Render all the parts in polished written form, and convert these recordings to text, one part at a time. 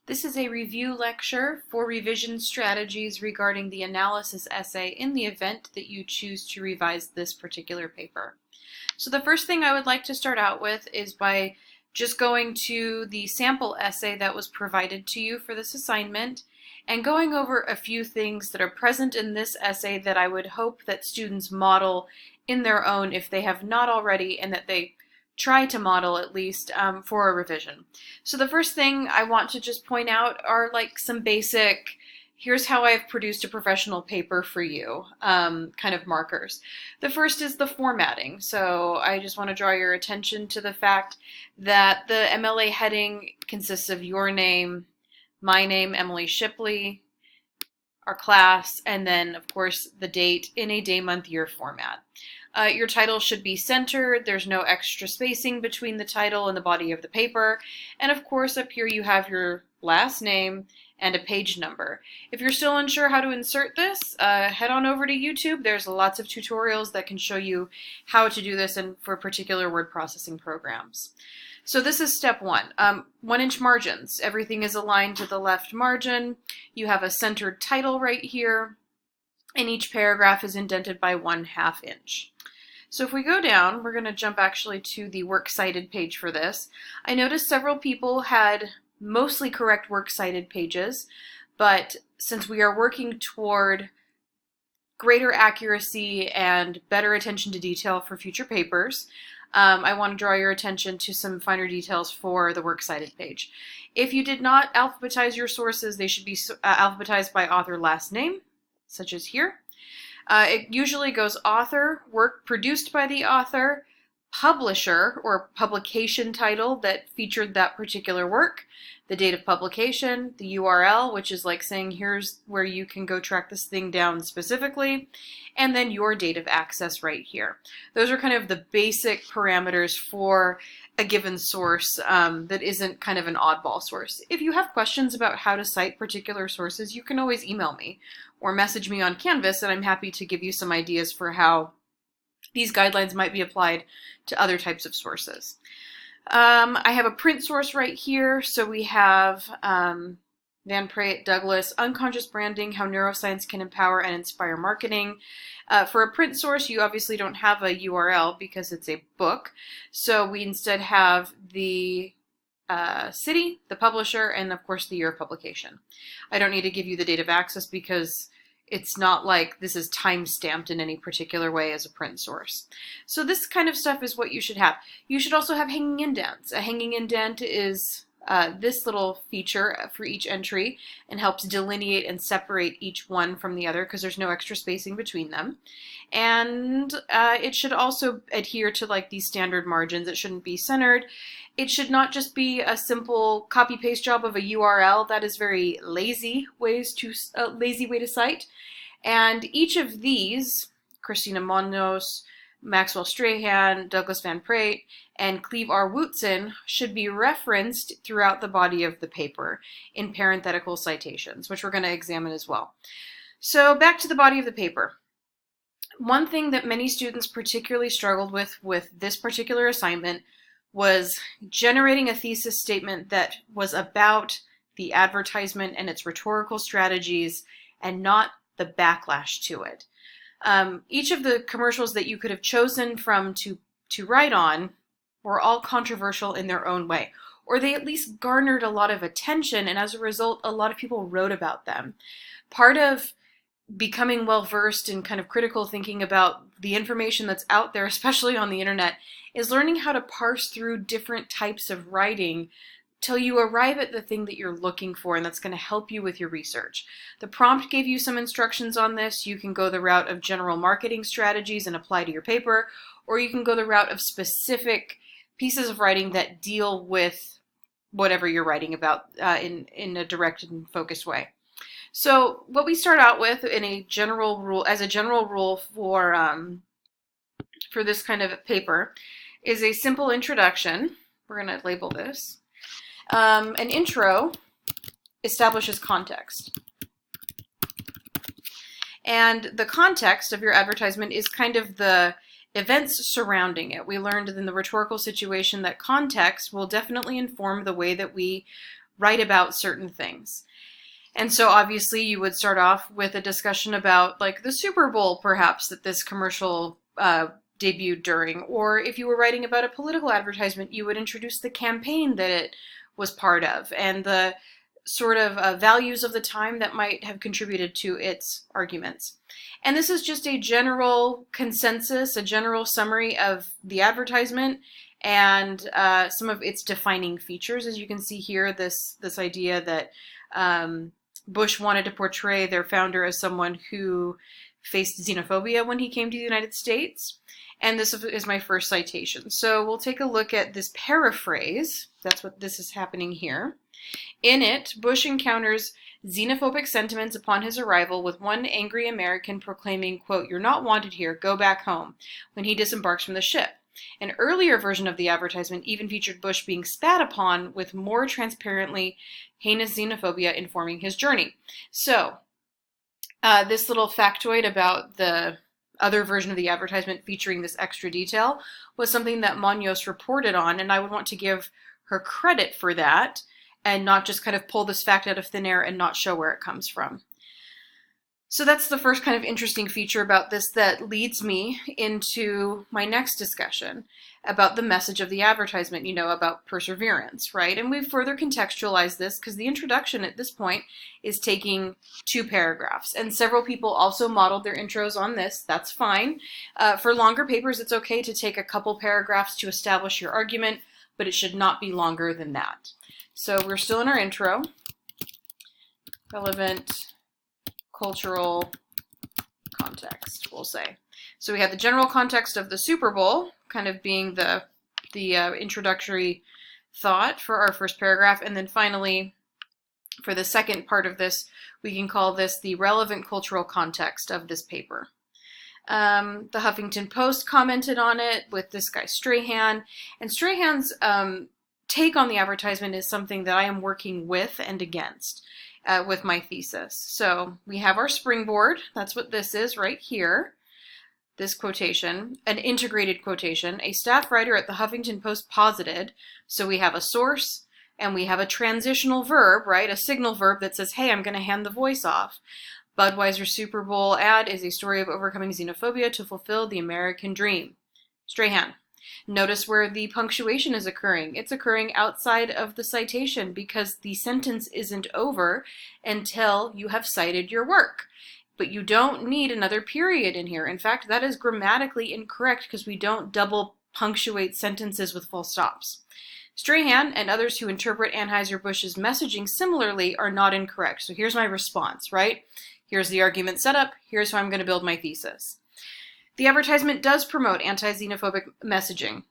This is a review lecture for revision strategies regarding the analysis essay in the event that you choose to revise this particular paper. So the first thing I would like to start out with is by just going to the sample essay that was provided to you for this assignment and going over a few things that are present in this essay that I would hope that students model in their own if they have not already, and that they try to model at least for a revision. So the first thing I want to just point out are like some basic, here's how I've produced a professional paper for you, kind of markers. The first is the formatting. So I just want to draw your attention to the fact that the MLA heading consists of your name, my name, Emily Shipley, our class, and then of course the date in a day, month, year format. Your title should be centered. There's no extra spacing between the title and the body of the paper. And of course up here you have your last name and a page number. If you're still unsure how to insert this, head on over to YouTube. There's lots of tutorials that can show you how to do this and for particular word processing programs. So this is step one. 1-inch margins. Everything is aligned to the left margin. You have a centered title right here, and each paragraph is indented by 1/2 inch. So if we go down, we're going to jump actually to the works cited page for this. I noticed several people had mostly correct works cited pages, but since we are working toward greater accuracy and better attention to detail for future papers, I want to draw your attention to some finer details for the works cited page. If you did not alphabetize your sources, they should be alphabetized by author last name, such as here. It usually goes author, work produced by the author, publisher or publication title that featured that particular work, the date of publication, the URL, which is like saying here's where you can go track this thing down specifically, and then your date of access right here. Those are kind of the basic parameters for a given source that isn't kind of an oddball source. If you have questions about how to cite particular sources, you can always email me or message me on Canvas, and I'm happy to give you some ideas for how these guidelines might be applied to other types of sources. I have a print source right here. So we have Van Praet, Douglas, Unconscious Branding, How Neuroscience Can Empower and Inspire Marketing. For a print source, you obviously don't have a URL because it's a book. So we instead have the city, the publisher, and of course the year of publication. I don't need to give you the date of access because it's not like this is time-stamped in any particular way as a print source. So this kind of stuff is what you should have. You should also have hanging indents. A hanging indent is this little feature for each entry and helps delineate and separate each one from the other because there's no extra spacing between them. And it should also adhere to like these standard margins. It shouldn't be centered. It should not just be a simple copy-paste job of a URL. That is very lazy way to cite. And each of these, Christina Munoz, Maxwell Strahan, Douglas Van Praet, and Cleve R. Wootson, should be referenced throughout the body of the paper in parenthetical citations, which we're going to examine as well. So back to the body of the paper. One thing that many students particularly struggled with this particular assignment was generating a thesis statement that was about the advertisement and its rhetorical strategies and not the backlash to it. Each of the commercials that you could have chosen from to write on were all controversial in their own way, or they at least garnered a lot of attention, and as a result, a lot of people wrote about them. Part of becoming well-versed in kind of critical thinking about the information that's out there, especially on the internet, is learning how to parse through different types of writing till you arrive at the thing that you're looking for, and that's going to help you with your research. The prompt gave you some instructions on this. You can go the route of general marketing strategies and apply to your paper, or you can go the route of specific pieces of writing that deal with whatever you're writing about in a directed and focused way. So what we start out with in a general rule, as a general rule for this kind of paper, is a simple introduction. We're going to label this. An intro establishes context. And the context of your advertisement is kind of the events surrounding it. We learned in the rhetorical situation that context will definitely inform the way that we write about certain things. And so obviously you would start off with a discussion about like the Super Bowl, perhaps, that this commercial debuted during. Or if you were writing about a political advertisement, you would introduce the campaign that it was part of and the sort of values of the time that might have contributed to its arguments. And this is just a general consensus, a general summary of the advertisement and some of its defining features. As you can see here, this idea that Bush wanted to portray their founder as someone who faced xenophobia when he came to the United States. And this is my first citation. So we'll take a look at this paraphrase. That's what this is happening here. In it, Bush encounters xenophobic sentiments upon his arrival, with one angry American proclaiming, quote, "You're not wanted here, go back home," when he disembarks from the ship. An earlier version of the advertisement even featured Bush being spat upon, with more transparently heinous xenophobia informing his journey. So, this little factoid about the other version of the advertisement featuring this extra detail was something that Munoz reported on, and I would want to give her credit for that and not just kind of pull this fact out of thin air and not show where it comes from. So that's the first kind of interesting feature about this that leads me into my next discussion about the message of the advertisement, about perseverance, right? And we've further contextualized this because the introduction at this point is taking 2 paragraphs. And several people also modeled their intros on this. That's fine. For longer papers, it's okay to take a couple paragraphs to establish your argument, but it should not be longer than that. So we're still in our intro. Relevant cultural context, we'll say. So we have the general context of the Super Bowl, kind of being the introductory thought for our first paragraph, and then finally, for the second part of this, we can call this the relevant cultural context of this paper. The Huffington Post commented on it with this guy Strahan, and Strahan's take on the advertisement is something that I am working with and against. With my thesis. So we have our springboard. That's what this is right here. This quotation, an integrated quotation, a staff writer at the Huffington Post posited. So we have a source and we have a transitional verb, right? A signal verb that says, hey, I'm going to hand the voice off. Budweiser Super Bowl ad is a story of overcoming xenophobia to fulfill the American dream. Strahan. Notice where the punctuation is occurring. It's occurring outside of the citation because the sentence isn't over until you have cited your work. But you don't need another period in here. In fact, that is grammatically incorrect because we don't double punctuate sentences with full stops. Strahan and others who interpret Anheuser-Busch's messaging similarly are not incorrect. So here's my response, right? Here's the argument setup. Here's how I'm going to build my thesis. The advertisement does promote anti-xenophobic messaging,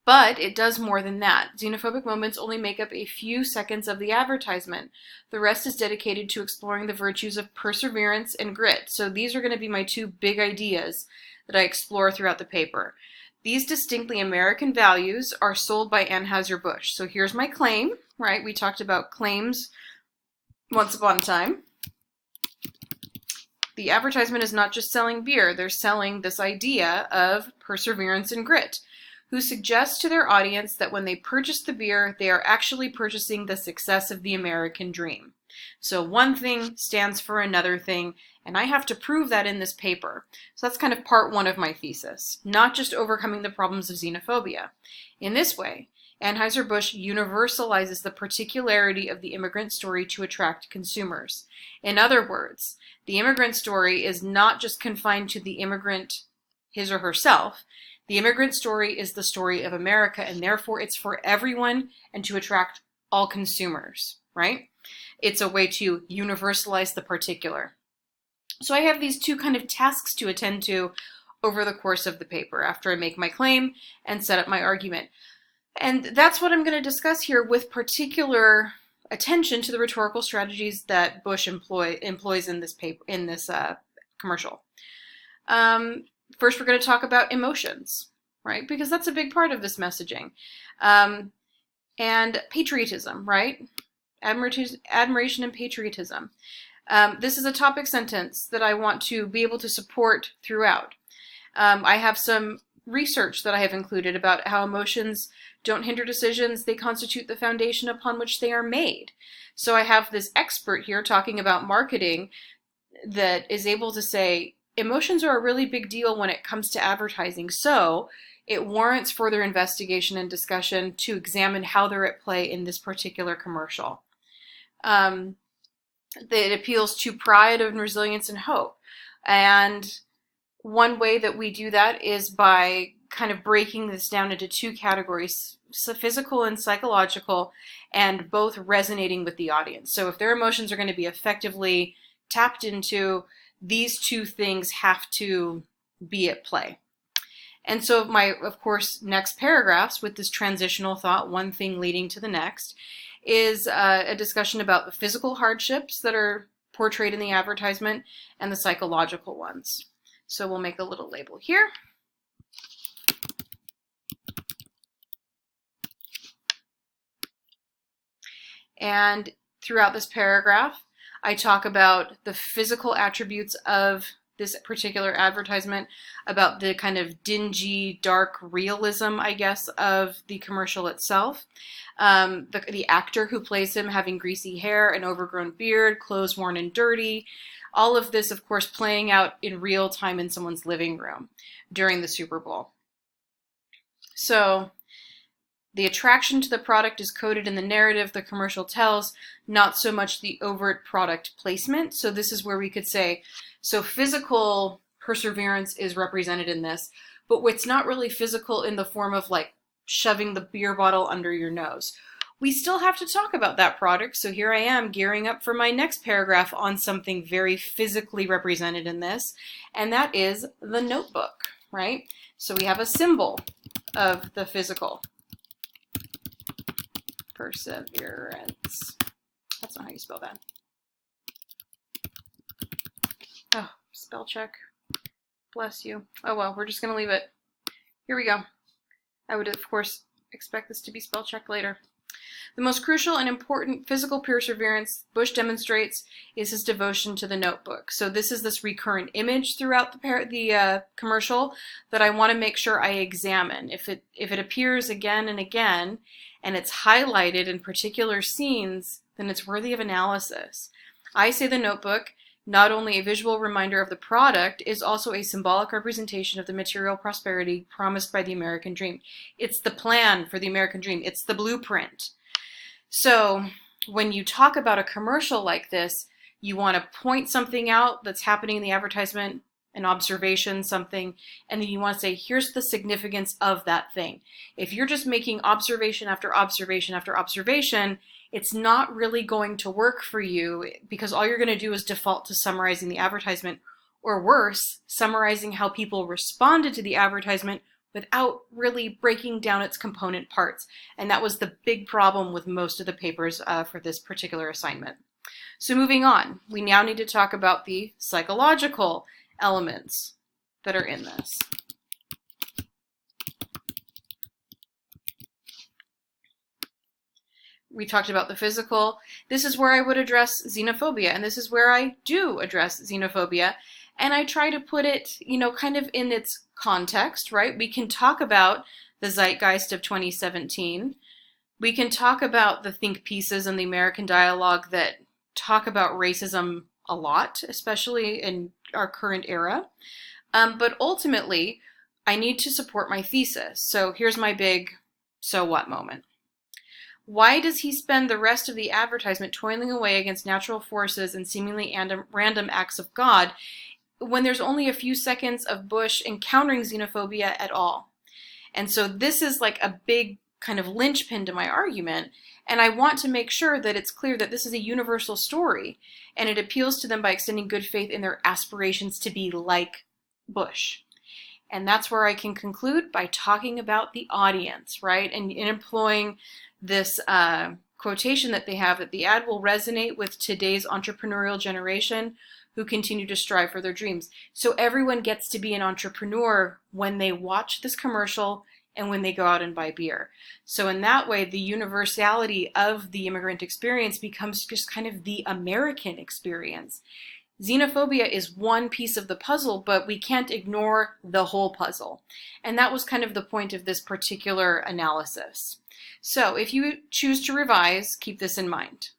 but it does more than that. Xenophobic moments only make up a few seconds of the advertisement. The rest is dedicated to exploring the virtues of perseverance and grit. So these are going to be my 2 big ideas that I explore throughout the paper. These distinctly American values are sold by Anheuser-Busch. So here's my claim, right? We talked about claims once upon a time. The advertisement is not just selling beer, they're selling this idea of perseverance and grit, who suggests to their audience that when they purchase the beer, they are actually purchasing the success of the American dream. So one thing stands for another thing, and I have to prove that in this paper. So that's kind of part 1 of my thesis, not just overcoming the problems of xenophobia. In this way, Anheuser-Busch universalizes the particularity of the immigrant story to attract consumers. In other words, the immigrant story is not just confined to the immigrant, his or herself. The immigrant story is the story of America, and therefore it's for everyone and to attract all consumers, right? It's a way to universalize the particular. So I have these 2 kind of tasks to attend to over the course of the paper after I make my claim and set up my argument. And that's what I'm going to discuss here with particular attention to the rhetorical strategies that Bush employs in this paper, in this commercial. First, we're going to talk about emotions, right? Because that's a big part of this messaging. And patriotism, right? Admiration and patriotism. This is a topic sentence that I want to be able to support throughout. I have some research that I have included about how emotions Don't hinder decisions, they constitute the foundation upon which they are made. So I have this expert here talking about marketing that is able to say, emotions are a really big deal when it comes to advertising, so it warrants further investigation and discussion to examine how they're at play in this particular commercial. It appeals to pride and resilience and hope. And one way that we do that is by kind of breaking this down into two categories, so physical and psychological, and both resonating with the audience. So if their emotions are going to be effectively tapped into, these two things have to be at play. And so my, of course, next paragraphs with this transitional thought, one thing leading to the next, is a discussion about the physical hardships that are portrayed in the advertisement and the psychological ones. So we'll make a little label here. And throughout this paragraph, I talk about the physical attributes of this particular advertisement, about the kind of dingy, dark realism, I guess, of the commercial itself. The actor who plays him having greasy hair, an overgrown beard, clothes worn and dirty. All of this, of course, playing out in real time in someone's living room during the Super Bowl. So the attraction to the product is coded in the narrative the commercial tells, not so much the overt product placement. So this is where we could say, so physical perseverance is represented in this, but it's not really physical in the form of like shoving the beer bottle under your nose. We still have to talk about that product, so here I am gearing up for my next paragraph on something very physically represented in this, and that is the notebook, right? So we have a symbol of the physical. Perseverance. That's not how you spell that. Oh, spell check. Bless you. Oh well, we're just going to leave it. Here we go. I would, of course, expect this to be spell checked later. The most crucial and important physical perseverance Bush demonstrates is his devotion to the notebook. So this is this recurrent image throughout the commercial that I want to make sure I examine. If it appears again and again, and it's highlighted in particular scenes, then it's worthy of analysis. I say the notebook, not only a visual reminder of the product, is also a symbolic representation of the material prosperity promised by the American dream. It's the plan for the American dream. It's the blueprint. So when you talk about a commercial like this, you want to point something out that's happening in the advertisement, an observation, something, and then you want to say, here's the significance of that thing. If you're just making observation after observation after observation, it's not really going to work for you, because all you're going to do is default to summarizing the advertisement, or worse, summarizing how people responded to the advertisement without really breaking down its component parts. And that was the big problem with most of the papers for this particular assignment. So moving on, we now need to talk about the psychological elements that are in this. We talked about the physical. This is where I would address xenophobia, and this is where I do address xenophobia. And I try to put it, kind of in its context, right? We can talk about the zeitgeist of 2017. We can talk about the think pieces in the American dialogue that talk about racism a lot, especially in our current era. But ultimately, I need to support my thesis. So here's my big so what moment. Why does he spend the rest of the advertisement toiling away against natural forces and seemingly random acts of God when there's only a few seconds of Bush encountering xenophobia at all? And so this is like a big kind of linchpin to my argument, and I want to make sure that it's clear that this is a universal story, and it appeals to them by extending good faith in their aspirations to be like Bush. And that's where I can conclude by talking about the audience, right? And in employing this quotation that they have, that the ad will resonate with today's entrepreneurial generation who continue to strive for their dreams. So everyone gets to be an entrepreneur when they watch this commercial and when they go out and buy beer. So in that way, the universality of the immigrant experience becomes just kind of the American experience. xenophobia is one piece of the puzzle, but we can't ignore the whole puzzle. And that was kind of the point of this particular analysis. So if you choose to revise, keep this in mind.